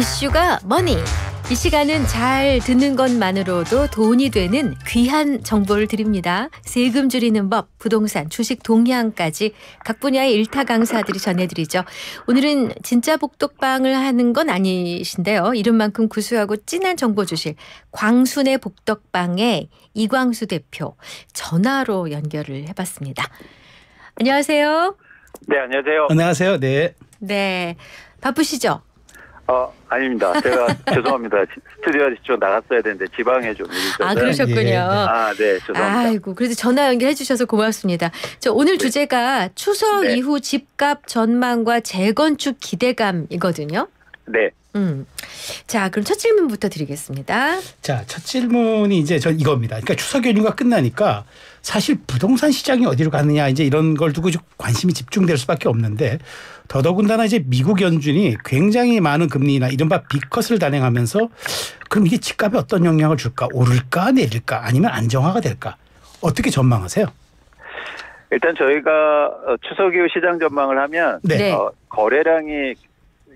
이슈가 머니. 이 시간은 잘 듣는 것만으로도 돈이 되는 귀한 정보를 드립니다. 세금 줄이는 법, 부동산, 주식 동향까지 각 분야의 일타 강사들이 전해드리죠. 오늘은 진짜 복덕방을 하는 건 아니신데요. 이름만큼 구수하고 진한 정보 주실 광순의 복덕방의 이광수 대표 전화로 연결을 해봤습니다. 안녕하세요. 네, 안녕하세요. 안녕하세요. 네. 네, 바쁘시죠? 아닙니다. 제가 죄송합니다. 스튜디오에 좀 나갔어야 되는데 지방에 좀 일이 있어서. 아, 그러셨군요. 예. 네, 죄송합니다. 아이고, 그래도 전화 연결해 주셔서 고맙습니다. 오늘 주제가 추석 이후 집값 전망과 재건축 기대감이거든요. 네. 자, 그럼 첫 질문부터 드리겠습니다. 자, 첫 질문이 이제 전 이겁니다. 그러니까 추석 연휴가 끝나니까 사실 부동산 시장이 어디로 가느냐 이제 이런 걸 두고 좀 관심이 집중될 수밖에 없는데 더더군다나 이제 미국 연준이 굉장히 많은 금리나 이른바 빅컷을 단행하면서 그럼 이게 집값에 어떤 영향을 줄까? 오를까? 내릴까? 아니면 안정화가 될까? 어떻게 전망하세요? 일단 저희가 추석 이후 시장 전망을 하면 네. 거래량이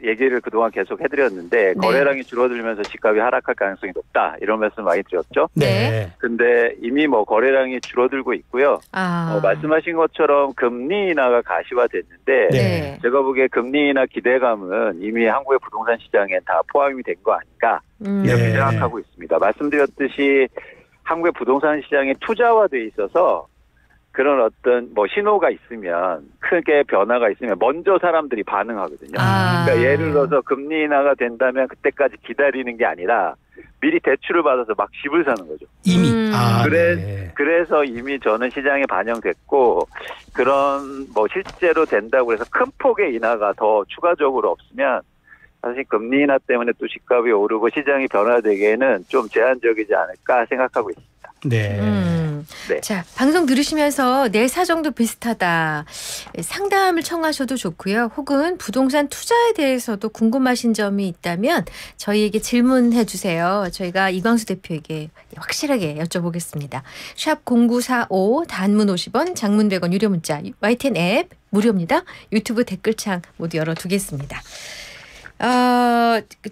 얘기를 그동안 계속 해드렸는데 거래량이 줄어들면서 집값이 하락할 가능성이 높다 이런 말씀 많이 드렸죠. 네. 근데 이미 거래량이 줄어들고 있고요. 말씀하신 것처럼 금리 인하가 가시화됐는데 네. 제가 보기에 금리 인하 기대감은 이미 한국의 부동산 시장에 다 포함이 된 거 아닌가 이렇게 생각하고 있습니다. 말씀드렸듯이 한국의 부동산 시장이 투자화돼 있어서 그런 어떤 신호가 있으면 크게 변화가 있으면 먼저 사람들이 반응하거든요. 그러니까 예를 들어서 금리 인하가 된다면 그때까지 기다리는 게 아니라 미리 대출을 받아서 막 집을 사는 거죠. 이미. 그래서 이미 저는 시장에 반영됐고 그런 실제로 된다고 해서 큰 폭의 인하가 더 추가적으로 없으면 사실 금리 인하 때문에 또 집값이 오르고 시장이 변화되기에는 좀 제한적이지 않을까 생각하고 있습니다. 네. 네. 자, 방송 들으시면서 내 사정도 비슷하다. 상담을 청하셔도 좋고요. 혹은 부동산 투자에 대해서도 궁금하신 점이 있다면 저희에게 질문해 주세요. 저희가 이광수 대표에게 확실하게 여쭤보겠습니다. 샵 0945 단문 50원, 장문 100원 유료 문자, YTN 앱 무료입니다. 유튜브 댓글창 모두 열어두겠습니다.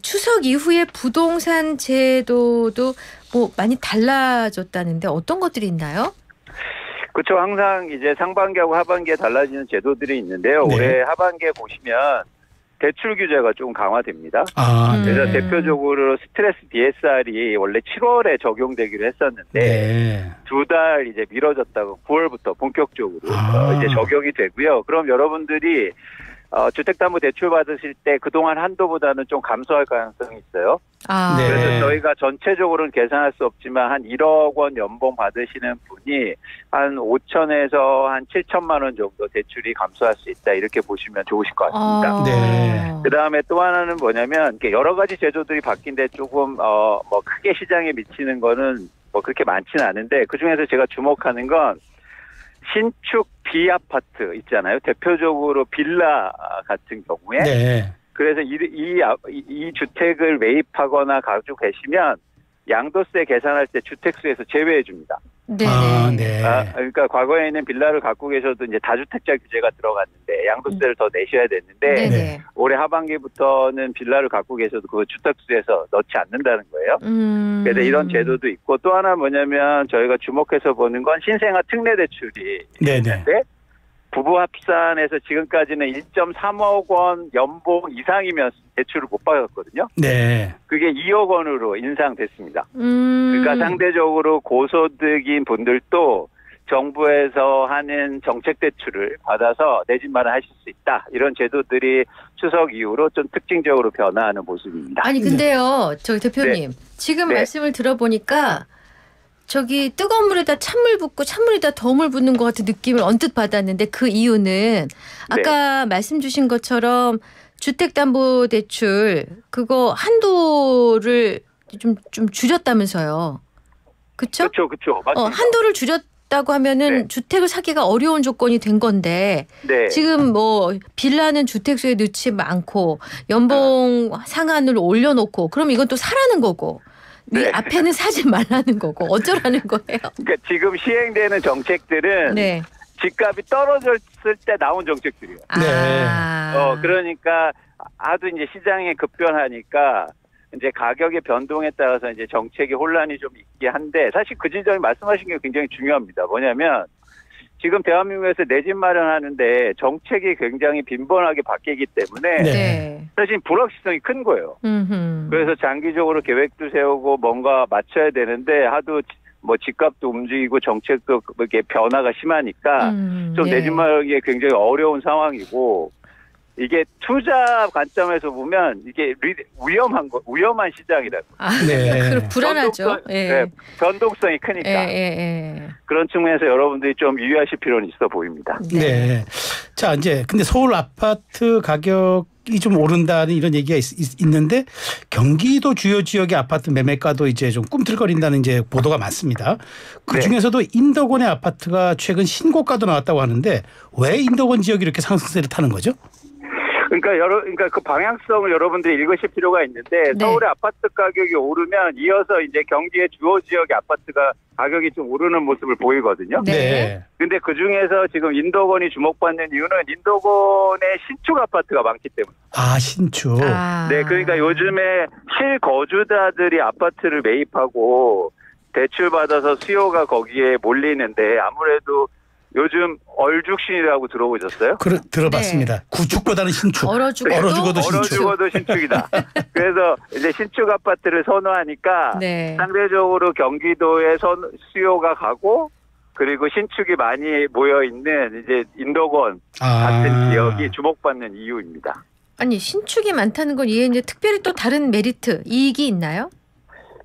추석 이후에 부동산 제도도 많이 달라졌다는데 어떤 것들이 있나요? 그렇죠. 항상 이제 상반기하고 하반기에 달라지는 제도들이 있는데요. 네. 올해 하반기에 보시면 대출 규제가 조금 강화됩니다. 그래서 대표적으로 스트레스 DSR이 원래 7월에 적용되기로 했었는데 두 달 이제 미뤄졌다고 9월부터 본격적으로 이제 적용이 되고요. 그럼 여러분들이 주택담보대출 받으실 때 그동안 한도보다는 좀 감소할 가능성이 있어요. 그래서 저희가 전체적으로는 계산할 수 없지만 한 1억 원 연봉 받으시는 분이 한 5천에서 한 7천만 원 정도 대출이 감소할 수 있다 이렇게 보시면 좋으실 것 같습니다. 그다음에 또 하나는 뭐냐면 여러 가지 제도들이 바뀐데 조금 크게 시장에 미치는 거는 그렇게 많지는 않은데 그중에서 제가 주목하는 건 신축 비아파트 있잖아요. 대표적으로 빌라 같은 경우에. 그래서 이 주택을 매입하거나 가지고 계시면 양도세 계산할 때 주택수에서 제외해 줍니다. 그러니까 과거에는 빌라를 갖고 계셔도 이제 다주택자 규제가 들어갔는데 양도세를 더 내셔야 됐는데 올해 하반기부터는 빌라를 갖고 계셔도 그 주택수에서 넣지 않는다는 거예요. 그래서 이런 제도도 있고 또 하나 뭐냐면 저희가 주목해서 보는 건 신생아 특례 대출이 있는데 부부 합산해서 지금까지는 1.3억 원 연봉 이상이면 대출을 못 받았거든요. 그게 2억 원으로 인상됐습니다. 그러니까 상대적으로 고소득인 분들도 정부에서 하는 정책 대출을 받아서 내 집 마련하실 수 있다. 이런 제도들이 추석 이후로 좀 특징적으로 변화하는 모습입니다. 아니 근데요. 저기 대표님. 지금 말씀을 들어보니까 뜨거운 물에다 찬물 붓고 찬물에다 더물 붓는 것 같은 느낌을 언뜻 받았는데 그 이유는 아까 말씀 주신 것처럼 주택담보대출 그거 한도를 좀 줄였다면서요. 그렇죠? 그렇죠. 맞습니다. 한도를 줄였다고 하면은 주택을 사기가 어려운 조건이 된 건데 지금 빌라는 주택수에 넣지 않고 연봉 상한을 올려놓고 그럼 이건 또 사라는 거고. 앞에는 사지 말라는 거고 어쩌라는 거예요? 그러니까 지금 시행되는 정책들은 집값이 떨어졌을 때 나온 정책들이에요. 그러니까 하도 이제 시장이 급변하니까 이제 가격의 변동에 따라서 이제 정책의 혼란이 좀 있긴 한데 사실 그 지점이 말씀하신 게 굉장히 중요합니다. 뭐냐면 지금 대한민국에서 내 집 마련하는데 정책이 굉장히 빈번하게 바뀌기 때문에 네. 사실 불확실성이 큰 거예요. 그래서 장기적으로 계획도 세우고 뭔가 맞춰야 되는데 하도 뭐 집값도 움직이고 정책도 이렇게 변화가 심하니까 좀 내 집 마련이 굉장히 어려운 상황이고 이게 투자 관점에서 보면 이게 위험한 시장이라고. 네. 불안하죠. 네, 변동성이 크니까. 그런 측면에서 여러분들이 좀 유의하실 필요는 있어 보입니다. 네. 자, 이제 근데 서울 아파트 가격이 좀 오른다는 이런 얘기가 있는데 경기도 주요 지역의 아파트 매매가도 이제 좀 꿈틀거린다는 이제 보도가 많습니다. 그 중에서도 인덕원의 아파트가 최근 신고가도 나왔다고 하는데 왜 인덕원 지역이 이렇게 상승세를 타는 거죠? 그러니까 그 방향성을 여러분들이 읽으실 필요가 있는데 서울의 아파트 가격이 오르면 이어서 이제 경기의 주요 지역의 아파트가 가격이 좀 오르는 모습을 보이거든요. 네. 근데 그 중에서 지금 인덕원이 주목받는 이유는 인덕원의 신축 아파트가 많기 때문에. 아, 신축. 네, 그러니까 요즘에 실거주자들이 아파트를 매입하고 대출 받아서 수요가 거기에 몰리는데 아무래도 요즘 얼죽신이라고 들어보셨어요? 들어봤습니다. 네. 구축보다는 신축. 얼어 죽어도 신축이다. 그래서 이제 신축 아파트를 선호하니까 상대적으로 경기도에 수요가 가고 그리고 신축이 많이 모여 있는 이제 인덕원 같은 지역이 주목받는 이유입니다. 아니 신축이 많다는 건 이게 이제 특별히 또 다른 메리트 이익이 있나요?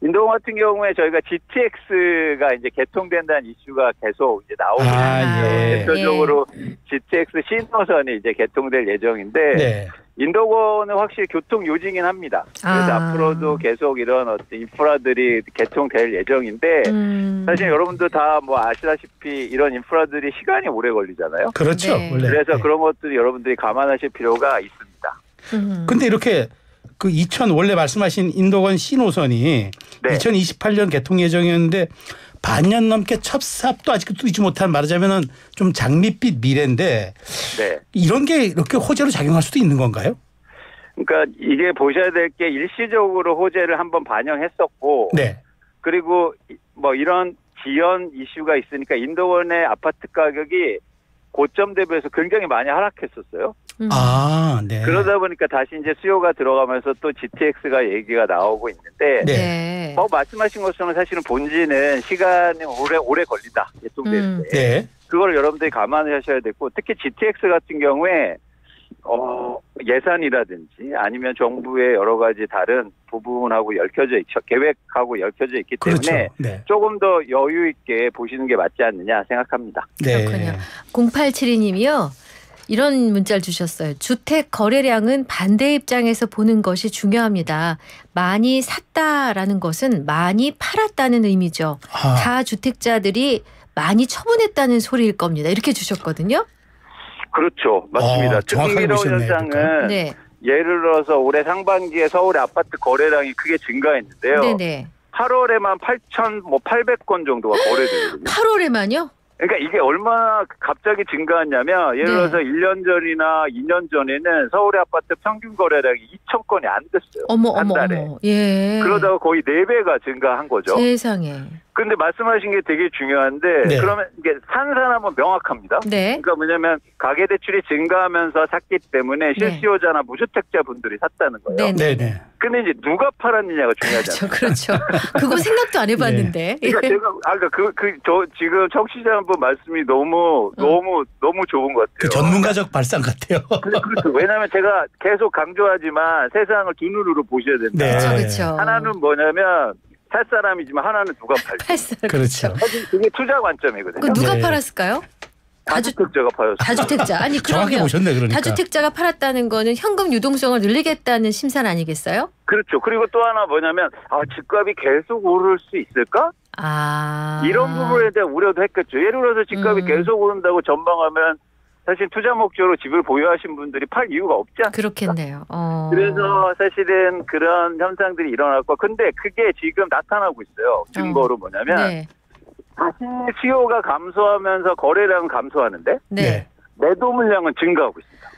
인덕원 같은 경우에 저희가 GTX가 이제 개통된다는 이슈가 계속 이제 나오고 있는데요. 대표적으로 GTX 신호선이 이제 개통될 예정인데 인덕원은 확실히 교통 요지긴 합니다. 그래서 앞으로도 계속 이런 어떤 인프라들이 개통될 예정인데 사실 여러분도 다 뭐 아시다시피 이런 인프라들이 시간이 오래 걸리잖아요. 그렇죠. 원래. 그래서 그런 것들이 여러분들이 감안하실 필요가 있습니다. 근데 이렇게 그 원래 말씀하신 인덕원 신호선이 2028년 개통 예정이었는데 반년 넘게 첫 삽도 아직도 뛰지 못한 말하자면은 좀 장밋빛 미래인데 이런 게 이렇게 호재로 작용할 수도 있는 건가요? 그러니까 이게 보셔야 될 게 일시적으로 호재를 한번 반영했었고 그리고 뭐 이런 지연 이슈가 있으니까 인덕원의 아파트 가격이 고점 대비해서 굉장히 많이 하락했었어요. 그러다 보니까 다시 이제 수요가 들어가면서 또 GTX가 얘기가 나오고 있는데 말씀하신 것처럼 사실은 본질은 시간이 오래 걸린다. 개통되는데 그걸 여러분들이 감안하셔야 되고 특히 GTX 같은 경우에 예산이라든지 아니면 정부의 여러 가지 다른 부분하고 계획하고 얽혀져 있기 때문에 조금 더 여유 있게 보시는 게 맞지 않느냐 생각합니다. 그렇군요. 0872님이요. 이런 문자를 주셨어요. 주택 거래량은 반대 입장에서 보는 것이 중요합니다. 많이 샀다라는 것은 많이 팔았다는 의미죠. 다주택자들이 많이 처분했다는 소리일 겁니다. 이렇게 주셨거든요. 그렇죠. 맞습니다. 특히 이런 현상은 예를 들어서 올해 상반기에 서울의 아파트 거래량이 크게 증가했는데요. 8월에만 8,800건 정도가 거래되거든요. 8월에만요? 그러니까 이게 얼마나 갑자기 증가했냐면 예를 들어서 1년 전이나 2년 전에는 서울의 아파트 평균 거래량이 2,000건이 안 됐어요. 한 달에. 그러다가 거의 4배가 증가한 거죠. 세상에. 근데 말씀하신 게 되게 중요한데 그러면 이게 산 사람은 명확합니다. 그러니까 뭐냐면 가계대출이 증가하면서 샀기 때문에 실수요자나 무주택자 분들이 샀다는 거예요. 근데 이제 누가 팔았느냐가 중요하잖아요. 그렇죠. 그거 생각도 안 해봤는데. 그러니까 제가 저 지금 청취자분 말씀이 너무 좋은 것 같아요. 전문가적 발상 같아요. 그렇죠. 왜냐하면 제가 계속 강조하지만 세상을 두 눈으로 보셔야 된다. 그렇죠. 하나는 뭐냐면 살 사람이지만 하나는 누가 팔지. 그렇죠. 사실 그게 투자 관점이거든요. 누가 팔았을까요? 다주택자가 팔았어요. 다주택자. 아니 정확히 보셨네 그러니까. 다주택자가 팔았다는 거는 현금 유동성을 늘리겠다는 심산 아니겠어요? 그렇죠. 그리고 또 하나 뭐냐면 집값이 계속 오를 수 있을까? 이런 부분에 대한 우려도 했겠죠. 예를 들어서 집값이 계속 오른다고 전망하면 사실 투자 목적으로 집을 보유하신 분들이 팔 이유가 없지 않습니까? 그렇겠네요. 그래서 사실은 그런 현상들이 일어났고 근데 그게 지금 나타나고 있어요. 증거로 뭐냐면 다시 수요가 감소하면서 거래량은 감소하는데 매도 물량은 증가하고 있습니다.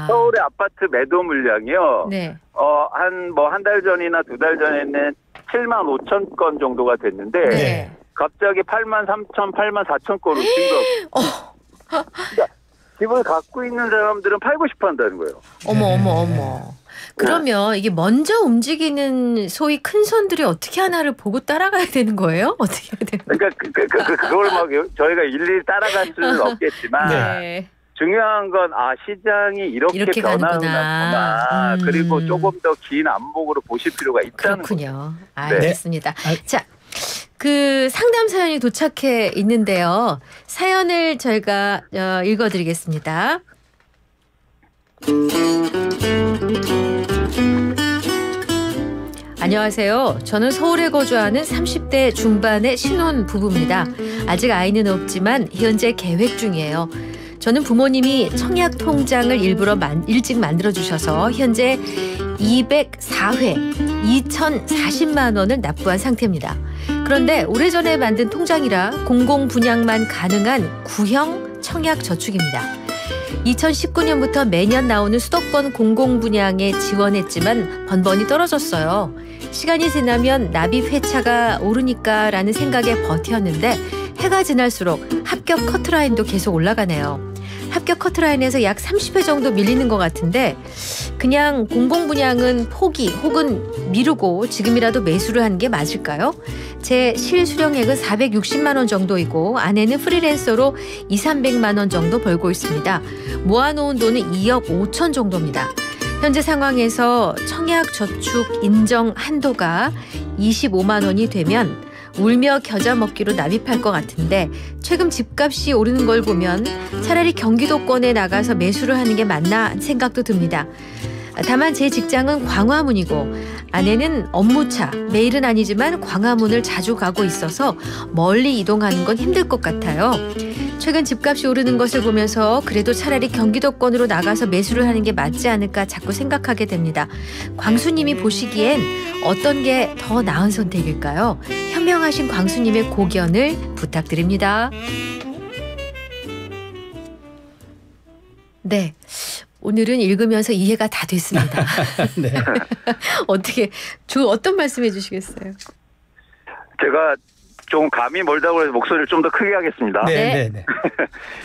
서울의 아파트 매도 물량이요. 네. 한 달 전이나 2달 전에는 7만 5천 건 정도가 됐는데 네. 갑자기 8만 3천, 8만 4천 건으로 증가하고. 그러니까 집을 갖고 있는 사람들은 팔고 싶어 한다는 거예요. 어머. 그러면 이게 먼저 움직이는 소위 큰 손들이 어떻게 하나를 보고 따라가야 되는 거예요? 어떻게 해야 되는 거예요? 그러니까 그걸 막 저희가 일일이 따라갈 수는 없겠지만 네. 중요한 건 시장이 이렇게 변화구나. 그리고 조금 더 긴 안목으로 보실 필요가 있다는 거죠. 그렇군요. 알겠습니다. 자, 그 상담 사연이 도착해 있는데요. 사연을 저희가 읽어드리겠습니다. 안녕하세요. 저는 서울에 거주하는 30대 중반의 신혼 부부입니다. 아직 아이는 없지만 현재 계획 중이에요. 저는 부모님이 청약 통장을 일부러 일찍 만들어주셔서 현재 204회 2,040만 원을 납부한 상태입니다. 그런데 오래전에 만든 통장이라 공공분양만 가능한 구형 청약저축입니다. 2019년부터 매년 나오는 수도권 공공분양에 지원했지만 번번이 떨어졌어요. 시간이 지나면 납입 회차가 오르니까라는 생각에 버텼는데 해가 지날수록 합격 커트라인도 계속 올라가네요. 합격 커트라인에서 약 30회 정도 밀리는 것 같은데 그냥 공공분양은 포기 혹은 미루고 지금이라도 매수를 하는 게 맞을까요? 제 실수령액은 460만 원 정도이고 아내는 프리랜서로 200~300만 원 정도 벌고 있습니다. 모아놓은 돈은 2억 5천 정도입니다. 현재 상황에서 청약저축 인정 한도가 25만 원이 되면 울며 겨자 먹기로 납입할 것 같은데 최근 집값이 오르는 걸 보면 차라리 경기도권에 나가서 매수를 하는 게 맞나 생각도 듭니다. 다만 제 직장은 광화문이고 아내는 업무차, 매일은 아니지만 광화문을 자주 가고 있어서 멀리 이동하는 건 힘들 것 같아요. 최근 집값이 오르는 것을 보면서 그래도 차라리 경기도권으로 나가서 매수를 하는 게 맞지 않을까 자꾸 생각하게 됩니다. 광수님이 보시기엔 어떤 게 더 나은 선택일까요? 현명하신 광수님의 고견을 부탁드립니다. 네. 오늘은 읽으면서 이해가 다 됐습니다. 네. 어떤 말씀해 주시겠어요? 제가 좀 감이 멀다고 해서 목소리를 좀 더 크게 하겠습니다. 네.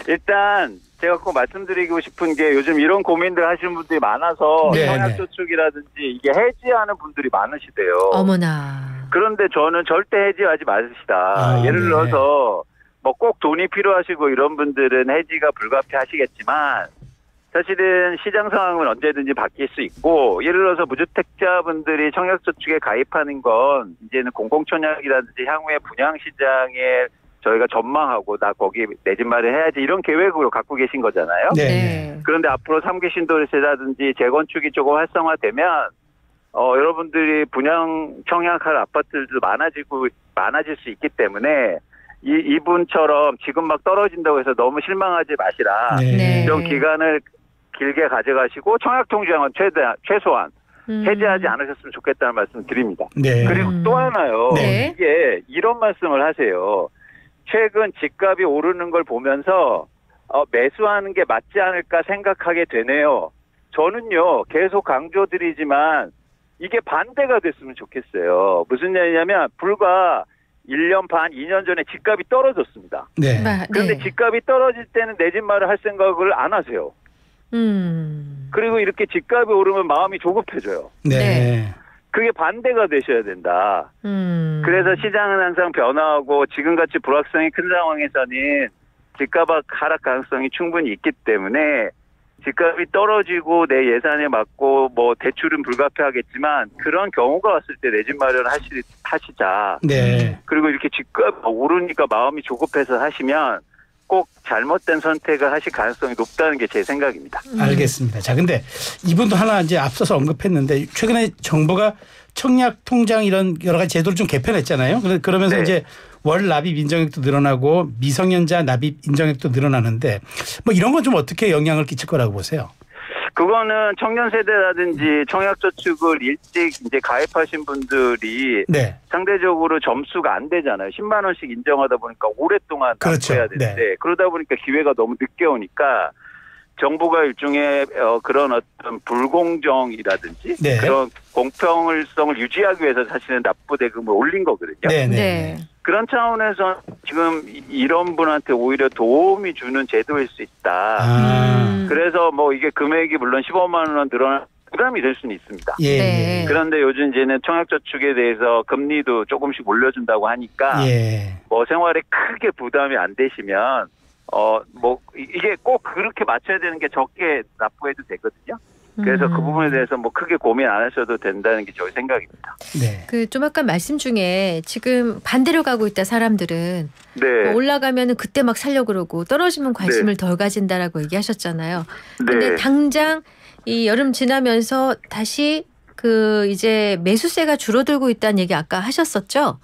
일단 제가 꼭 말씀드리고 싶은 게 요즘 이런 고민들 하시는 분들이 많아서 청약저축이라든지 이게 해지하는 분들이 많으시대요. 어머나. 그런데 저는 절대 해지하지 마시다. 예를 들어서 뭐 꼭 돈이 필요하시고 이런 분들은 해지가 불가피하시겠지만 사실은 시장 상황은 언제든지 바뀔 수 있고 예를 들어서 무주택자분들이 청약저축에 가입하는 건 이제는 공공청약이라든지 향후에 분양시장에 저희가 전망하고 나 거기 내 집 마련해야지 이런 계획으로 갖고 계신 거잖아요. 네. 그런데 앞으로 3기 신도시라든지 재건축이 조금 활성화되면 여러분들이 분양 청약할 아파트들도 많아질 수 있기 때문에 이분처럼 지금 막 떨어진다고 해서 너무 실망하지 마시라. 네. 이런 기간을 길게 가져가시고 청약통장은 최소한 해지하지 않으셨으면 좋겠다는 말씀을 드립니다. 네. 그리고 또 하나요. 네. 이게 이런 말씀을 하세요. 최근 집값이 오르는 걸 보면서 매수하는 게 맞지 않을까 생각하게 되네요. 저는요 계속 강조드리지만 이게 반대가 됐으면 좋겠어요. 무슨 얘기냐면 불과 1년 반, 2년 전에 집값이 떨어졌습니다. 네. 그런데 집값이 떨어질 때는 내 집 마련 할 생각을 안 하세요. 그리고 이렇게 집값이 오르면 마음이 조급해져요. 네. 그게 반대가 되셔야 된다. 그래서 시장은 항상 변화하고 지금같이 불확성이 큰 상황에서는 집값 하락 가능성이 충분히 있기 때문에 집값이 떨어지고 내 예산에 맞고 뭐 대출은 불가피하겠지만 그런 경우가 왔을 때 내 집 마련 하시자. 네. 그리고 이렇게 집값 오르니까 마음이 조급해서 하시면 꼭 잘못된 선택을 하실 가능성이 높다는 게 제 생각입니다. 알겠습니다. 자, 근데 이분도 하나 이제 앞서서 언급했는데 최근에 정부가 청약 통장 이런 여러 가지 제도를 좀 개편했잖아요. 그러면서 이제 월 납입 인정액도 늘어나고 미성년자 납입 인정액도 늘어나는데 뭐 이런 건 좀 어떻게 영향을 끼칠 거라고 보세요? 그거는 청년 세대라든지 청약저축을 일찍 이제 가입하신 분들이 상대적으로 점수가 안 되잖아요. 10만 원씩 인정하다 보니까 오랫동안 납부해야 되는데 그러다 보니까 기회가 너무 늦게 오니까 정부가 일종의 그런 어떤 불공정이라든지 네. 그런 공평성을 유지하기 위해서 사실은 납부 대금을 올린 거거든요. 네. 네. 그런 차원에서 지금 이런 분한테 오히려 도움이 주는 제도일 수 있다. 그래서 뭐 이게 금액이 물론 15만 원 늘어나 부담이 될 수는 있습니다. 예. 네. 그런데 요즘 이제는 청약저축에 대해서 금리도 조금씩 올려준다고 하니까 예. 뭐 생활에 크게 부담이 안 되시면 뭐 이게 꼭 그렇게 맞춰야 되는 게 적게 납부해도 되거든요. 그래서 그 부분에 대해서 뭐 크게 고민 안 하셔도 된다는 게 저희 생각입니다. 네. 그 좀 아까 말씀 중에 지금 반대로 가고 있다 사람들은 네. 올라가면은 그때 막 살려 그러고 떨어지면 관심을 덜 가진다라고 얘기하셨잖아요. 근데 네. 당장 이 여름 지나면서 다시 그 이제 매수세가 줄어들고 있다는 얘기 아까 하셨었죠?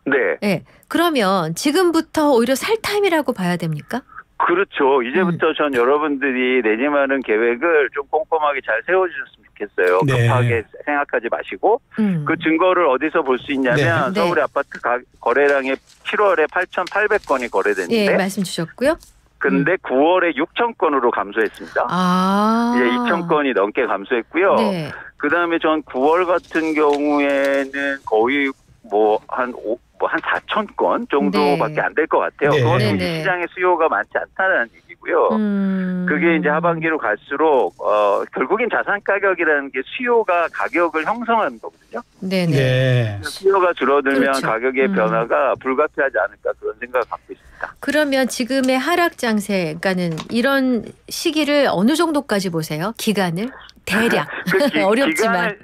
네. 네. 그러면 지금부터 오히려 살 타임이라고 봐야 됩니까? 그렇죠. 이제부터 전 여러분들이 내집마련 계획을 좀 꼼꼼하게 잘 세워주셨으면 좋겠어요. 네. 급하게 생각하지 마시고 그 증거를 어디서 볼 수 있냐면 네. 서울의 아파트 거래량이 7월에 8,800건이 거래됐는데 예, 말씀 주셨고요. 근데 9월에 6,000건으로 감소했습니다. 아. 이제 2,000건이 넘게 감소했고요. 네. 그다음에 전 9월 같은 경우에는 거의 한 4,000건 정도밖에 네. 안 될 것 같아요. 네. 그것도 네, 이제 네. 시장에 수요가 많지 않다는 얘기고요. 그게 이제 하반기로 갈수록 결국엔 자산 가격이라는 게 수요가 가격을 형성하는 거거든요. 네네. 네. 수요가 줄어들면 그렇죠. 가격의 변화가 불가피하지 않을까 그런 생각을 갖고 있습니다. 그러면 지금의 하락 장세, 그러니까는 이런 시기를 어느 정도까지 보세요? 기간을 대략 어렵지만.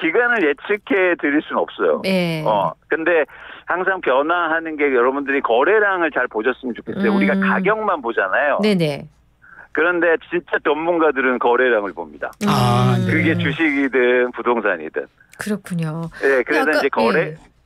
기간을 예측해 드릴 수는 없어요. 네. 근데 항상 변화하는 게 여러분들이 거래량을 잘 보셨으면 좋겠어요. 우리가 가격만 보잖아요. 네네. 그런데 진짜 전문가들은 거래량을 봅니다. 네. 그게 주식이든 부동산이든. 그렇군요. 네, 그래서 아까, 이제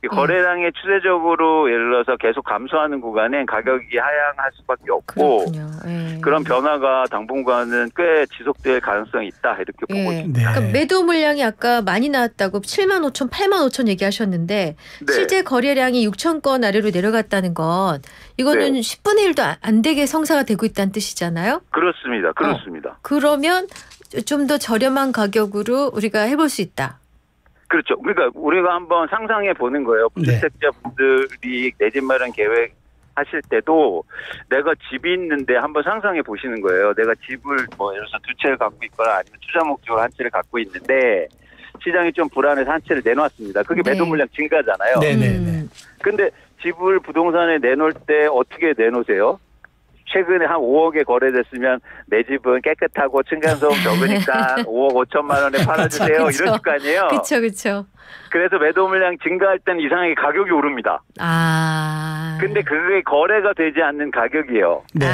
거래량이 추세적으로 예를 들어서 계속 감소하는 구간엔 가격이 하향할 수밖에 없고 그렇군요. 예. 그런 변화가 당분간은 꽤 지속될 가능성이 있다 이렇게 보고 예. 있습니다. 네. 그러니까 매도 물량이 아까 많이 나왔다고 7만 5천, 8만 5천 얘기하셨는데 네. 실제 거래량이 6천 건 아래로 내려갔다는 건 이거는 네. 10분의 1도 안 되게 성사가 되고 있다는 뜻이잖아요. 그렇습니다. 그렇습니다. 그러면 좀 더 저렴한 가격으로 우리가 해볼 수 있다. 그렇죠. 그러니까 우리가 한번 상상해 보는 거예요. 무주택자분들이 내 집 마련 계획 하실 때도 내가 집이 있는데 한번 상상해 보시는 거예요. 내가 집을 예를 들어서 두 채를 갖고 있거나 아니면 투자 목적으로 한 채를 갖고 있는데 시장이 좀 불안해서 한 채를 내놓았습니다. 그게 네. 매도 물량 증가잖아요. 네네네. 근데 집을 부동산에 내놓을 때 어떻게 내놓으세요? 최근에 한 5억에 거래됐으면 내 집은 깨끗하고 층간소음 적으니까 5억 5천만 원에 팔아주세요. 그쵸. 이러실 거 아니에요. 그렇죠. 그래서 매도 물량 증가할 때는 이상하게 가격이 오릅니다. 근데 그게 거래가 되지 않는 가격이에요. 네.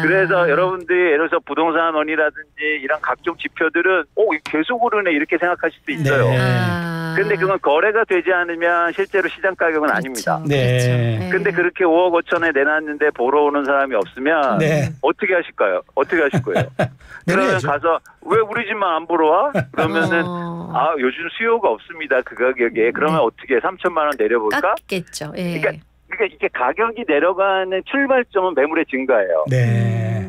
그래서 여러분들이 예를 들어서 부동산원이라든지 이런 각종 지표들은 계속 오르네 이렇게 생각하실 수 있어요. 네. 근데 그건 거래가 되지 않으면 실제로 시장 가격은 그렇죠. 아닙니다. 네. 그렇죠. 근데 그렇게 5억 5천에 내놨는데 보러 오는 사람이 없으면 네. 어떻게 하실까요? 어떻게 하실 거예요? 그러면 내려야죠. 가서 왜 우리 집만 안 보러 와? 그러면은 요즘 수요가 없습니다. 그 가격에. 그러면 어떻게 3천만 원 내려볼까? 깎겠죠. 예. 그러니까 이게 가격이 내려가는 출발점은 매물의 증가예요. 네.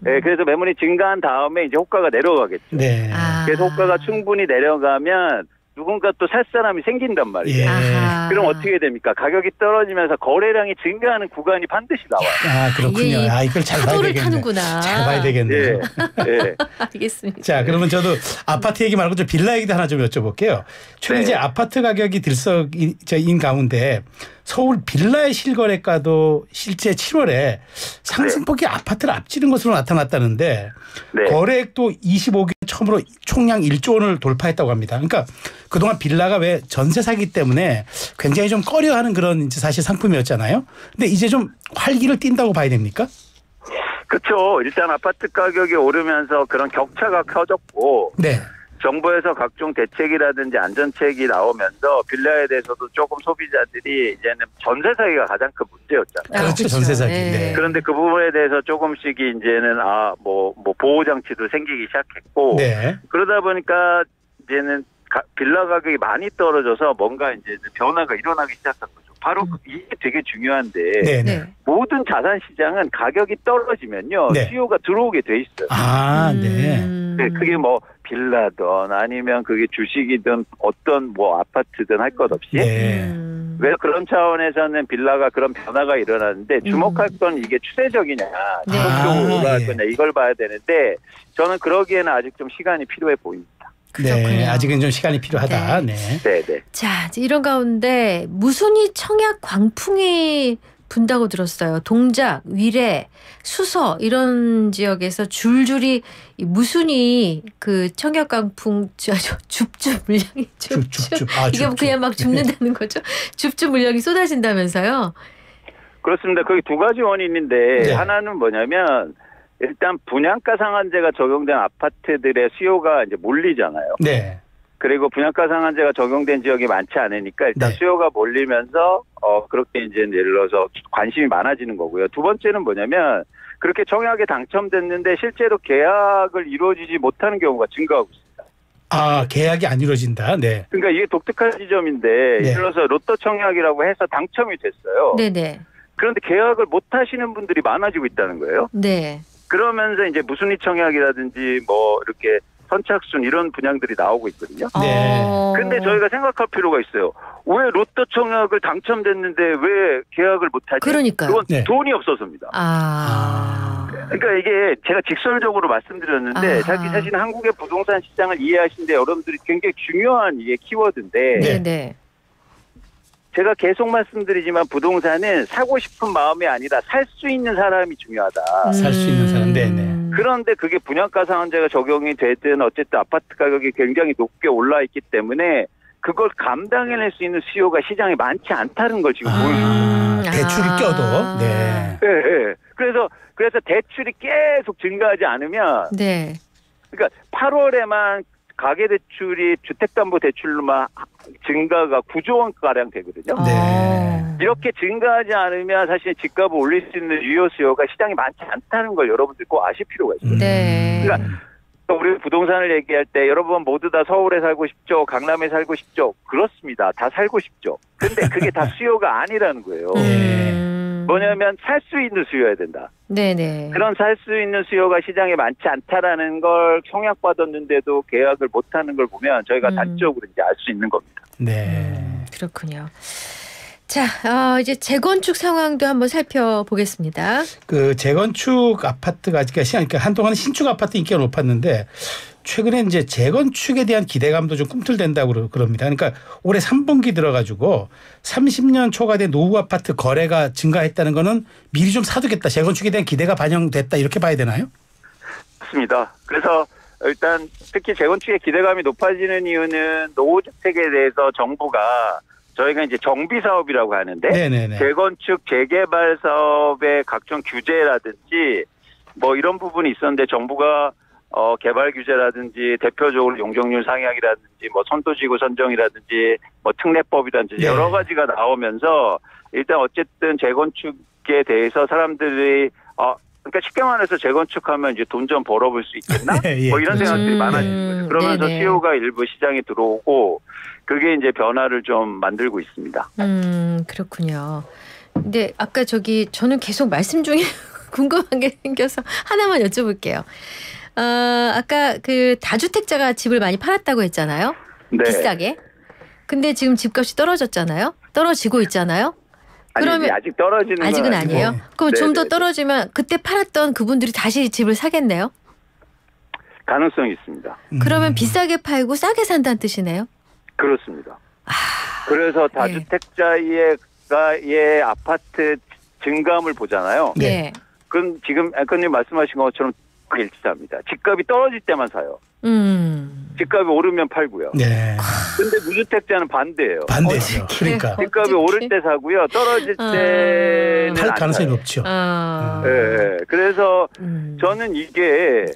네, 그래서 매물이 증가한 다음에 이제 호가가 내려가겠죠. 네. 그래서 호가가 충분히 내려가면 누군가 또 살 사람이 생긴단 말이에요. 예. 그럼 어떻게 됩니까? 가격이 떨어지면서 거래량이 증가하는 구간이 반드시 나와요. 그렇군요. 이걸 잘 봐야 파도를 되겠네. 타는구나. 잘 봐야 되겠네요. 네. 알겠습니다. 자, 그러면 저도 아파트 얘기 말고 좀 빌라 얘기도 하나 좀 여쭤볼게요. 최근 이제 아파트 가격이 들썩인 가운데 서울 빌라의 실거래가도 실제 7월에 상승폭이 아파트를 앞지른 것으로 나타났다는데 거래액도 25개 처음으로 총량 1조 원을 돌파했다고 합니다. 그러니까 그동안 빌라가 왜 전세 사기 때문에 굉장히 좀 꺼려하는 그런 이제 사실 상품이었잖아요. 근데 이제 좀 활기를 띈다고 봐야 됩니까? 그렇죠. 일단 아파트 가격이 오르면서 그런 격차가 커졌고 네. 정부에서 각종 대책이라든지 안전책이 나오면서 빌라에 대해서도 조금 소비자들이 이제는 전세 사기가 가장 큰 문제였잖아요. 그렇죠. 전세 사기. 네. 그런데 그 부분에 대해서 조금씩 이제는 보호 장치도 생기기 시작했고 네. 그러다 보니까 이제는 빌라 가격이 많이 떨어져서 뭔가 이제 변화가 일어나기 시작한 거죠. 바로 이게 되게 중요한데 네네. 모든 자산 시장은 가격이 떨어지면요 네. 수요가 들어오게 돼 있어요. 아, 네. 네, 그게 뭐 빌라든 아니면 그게 주식이든 어떤 뭐 아파트든 할 것 없이. 네. 왜 그런 차원에서는 빌라가 그런 변화가 일어나는데 주목할 건 이게 추세적이냐, 지속적으로 올라갈 거냐 이걸 봐야 되는데 저는 그러기에는 아직 좀 시간이 필요해 보입니다. 네, 아직은 좀 시간이 필요하다. 네. 네. 자, 이런 가운데 무순이 청약 광풍이 분다고 들었어요. 동작, 위례, 수서 이런 지역에서 줄줄이 무순이 그 청약 광풍 줍줍 물량이 줍줍. 이게 그냥 막 줍는다는 거죠. 줍줍 물량이 쏟아진다면서요. 그렇습니다. 거기 두 가지 원인인데 네. 하나는 뭐냐면 일단 분양가 상한제가 적용된 아파트들의 수요가 이제 몰리잖아요. 네. 그리고 분양가 상한제가 적용된 지역이 많지 않으니까 일단 네. 수요가 몰리면서 그렇게 이제 예를 들어서 관심이 많아지는 거고요. 두 번째는 뭐냐면 그렇게 청약에 당첨됐는데 실제로 계약을 이루어지지 못하는 경우가 증가하고 있습니다. 아, 계약이 안 이루어진다. 네. 그러니까 이게 독특한 지점인데 네. 예를 들어서 로또 청약이라고 해서 당첨이 됐어요. 네네. 그런데 계약을 못 하시는 분들이 많아지고 있다는 거예요. 네. 그러면서 이제 무순위 청약이라든지 뭐 이렇게 선착순 이런 분양들이 나오고 있거든요. 네. 근데 저희가 생각할 필요가 있어요. 왜 로또 청약을 당첨됐는데 왜 계약을 못하지? 그러니까요. 그건 네. 돈이 없어서입니다. 그러니까 이게 제가 직설적으로 말씀드렸는데 자기 사실 한국의 부동산 시장을 이해하시는데 여러분들이 굉장히 중요한 이게 키워드인데 네네. 제가 계속 말씀드리지만 부동산은 사고 싶은 마음이 아니라 살 수 있는 사람이 중요하다. 살 수 있는 사람. 네네. 그런데 그게 분양가 상한제가 적용이 되든 어쨌든 아파트 가격이 굉장히 높게 올라 있기 때문에 그걸 감당해낼 수 있는 수요가 시장에 많지 않다는 걸 지금 보여줍니다. 대출이 껴도. 네. 네. 그래서 대출이 계속 증가하지 않으면 네. 그러니까 8월에만 가계대출이 주택담보대출로만 증가가 9조 원가량 되거든요. 네. 이렇게 증가하지 않으면 사실 집값을 올릴 수 있는 유효 수요가 시장에 많지 않다는 걸 여러분들 꼭 아실 필요가 있습니다. 네. 그러니까 우리 부동산을 얘기할 때 여러분 모두 다 서울에 살고 싶죠? 강남에 살고 싶죠? 그렇습니다. 다 살고 싶죠. 근데 그게 다 수요가 아니라는 거예요. 뭐냐면 살 수 있는 수요여야 된다. 네네. 그런 살 수 있는 수요가 시장에 많지 않다라는 걸 청약받았는데도 계약을 못하는 걸 보면 저희가 단적으로 이제 알 수 있는 겁니다. 네. 그렇군요. 자, 이제 재건축 상황도 한번 살펴보겠습니다. 그 재건축 아파트가 그러니까 한동안 신축 아파트 인기가 높았는데 최근에 이제 재건축에 대한 기대감도 좀 꿈틀댄다고 그럽니다. 그러니까 올해 3분기 들어가지고 30년 초과된 노후 아파트 거래가 증가했다는 거는 미리 좀 사두겠다. 재건축에 대한 기대가 반영됐다. 이렇게 봐야 되나요? 맞습니다. 그래서 일단 특히 재건축의 기대감이 높아지는 이유는 노후주택에 대해서 정부가 저희가 이제 정비 사업이라고 하는데 네네네. 재건축 재개발 사업의 각종 규제라든지 뭐 이런 부분이 있었는데 정부가 개발 규제라든지 대표적으로 용적률 상향이라든지 뭐 선도지구 선정이라든지 뭐 특례법이라든지 네. 여러 가지가 나오면서 일단 어쨌든 재건축에 대해서 사람들이 그러니까 쉽게 말해서 재건축하면 이제 돈 좀 벌어볼 수 있겠나? 네, 예. 뭐 이런 생각들이 많아지는 거죠. 그러면서 네네. 수요가 일부 시장에 들어오고 그게 이제 변화를 좀 만들고 있습니다. 그렇군요. 근데 아까 저는 계속 말씀 중에 궁금한 게 생겨서 하나만 여쭤볼게요. 아까 그 다주택자가 집을 많이 팔았다고 했잖아요. 네. 비싸게. 근데 지금 집값이 떨어졌잖아요. 떨어지고 있잖아요. 아니, 아직 떨어지는 건 아직은 아니고. 아니에요. 그럼 네, 좀 더 네. 떨어지면 그때 팔았던 그분들이 다시 집을 사겠네요. 가능성이 있습니다. 그러면 비싸게 팔고 싸게 산다는 뜻이네요. 그렇습니다. 그래서 다주택자의 아파트 증감을 보잖아요. 네. 그럼 지금 앵커님 말씀하신 것처럼 일치합니다. 집값이 떨어질 때만 사요. 집값이 오르면 팔고요. 네. 근데 무주택자는 반대예요. 반대죠. 그러니까 집값이 오를 때 사고요. 떨어질 때는 팔 안 가능성이 사요. 높죠. 네. 그래서 저는 이게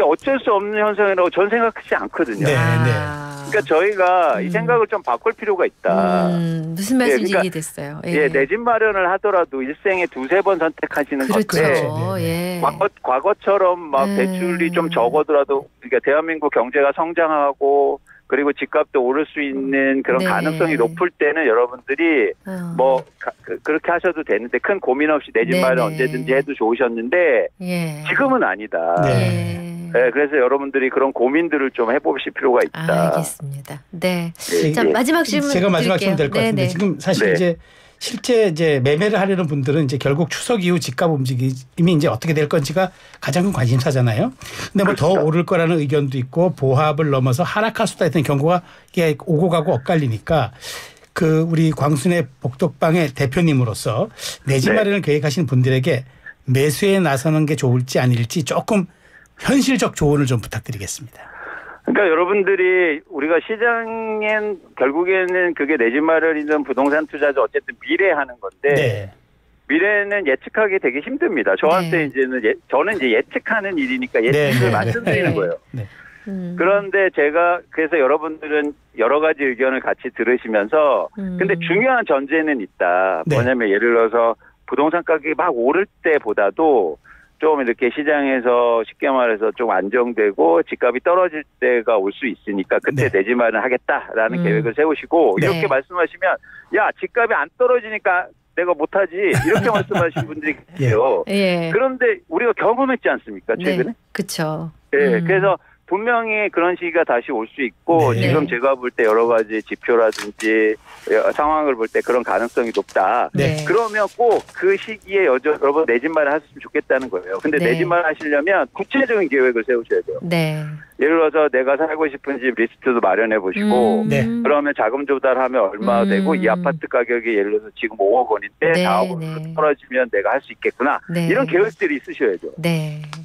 어쩔 수 없는 현상이라고 저는 생각하지 않거든요. 네. 그러니까 저희가 이 생각을 좀 바꿀 필요가 있다. 무슨 말씀인지 그러니까, 이해됐어요. 내 집 마련을 하더라도 일생에 두세 번 선택하시는 그렇죠. 건데 예. 과거처럼 막 대출이 좀 적어더라도 그러니까 대한민국 경제가 성장하고 그리고 집값도 오를 수 있는 그런 네. 가능성이 높을 때는 여러분들이 뭐 그렇게 하셔도 되는데 큰 고민 없이 내 집 마련 언제든지 해도 좋으셨는데 예. 지금은 아니다. 네. 네, 그래서 여러분들이 그런 고민들을 좀 해보실 필요가 있다. 알겠습니다. 네. 네. 자, 마지막 질문 제가 마지막 질문 될 것 같은데 지금 사실 이제 실제 이제 매매를 하려는 분들은 이제 결국 추석 이후 집값 움직임이 이제 어떻게 될 건지가 가장 큰 관심사잖아요. 근데 뭐 더 오를 거라는 의견도 있고 보합을 넘어서 하락할 수도 있다는 경고가 이게 오고 가고 엇갈리니까 그 우리 광순의 복덕방의 대표님으로서 내 집 마련을 계획하시는 분들에게 매수에 나서는 게 좋을지 아닐지 조금 현실적 조언을 좀 부탁드리겠습니다. 그러니까 여러분들이 우리가 시장엔 결국에는 그게 내 집 마련이든 부동산 투자죠. 어쨌든 미래하는 건데 네. 미래는 예측하기 되게 힘듭니다. 저한테 이제는 저는 이제 예측하는 일이니까 예측을 말씀드리는 거예요. 네. 그런데 제가 그래서 여러분들은 여러 가지 의견을 같이 들으시면서 근데 중요한 전제는 있다. 뭐냐면 예를 들어서 부동산 가격이 막 오를 때보다도 좀 이렇게 시장에서 쉽게 말해서 좀 안정되고 집값이 떨어질 때가 올 수 있으니까 그때 내 집 마련을 하겠다라는 계획을 세우시고 이렇게 말씀하시면 야 집값이 안 떨어지니까 내가 못하지 이렇게 말씀하시는 분들이 계세요. 그런데 우리가 경험했지 않습니까 최근에? 그렇죠. 네, 그래서 분명히 그런 시기가 다시 올 수 있고 지금 제가 볼 때 여러 가지 지표라든지 상황을 볼 때 그런 가능성이 높다. 그러면 꼭 그 시기에 여러분 내 집 마련 하셨으면 좋겠다는 거예요. 근데 내 집 마련 하시려면 구체적인 계획을 세우셔야 돼요. 예를 들어서 내가 살고 싶은 집 리스트도 마련해 보시고 그러면 자금 조달하면 얼마 되고 이 아파트 가격이 예를 들어서 지금 5억 원인데 4억 원으로 떨어지면 내가 할 수 있겠구나. 이런 계획들이 있으셔야죠.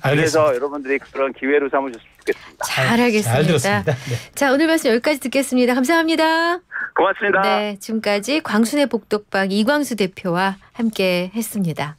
그래서 여러분들이 그런 기회로 삼으셨으면 좋겠습니다. 잘 알겠습니다. 잘 들었습니다. 자, 오늘 말씀 여기까지 듣겠습니다. 감사합니다. 고맙습니다. 네, 지금까지 광순의 복덕방 이광수 대표와 함께 했습니다.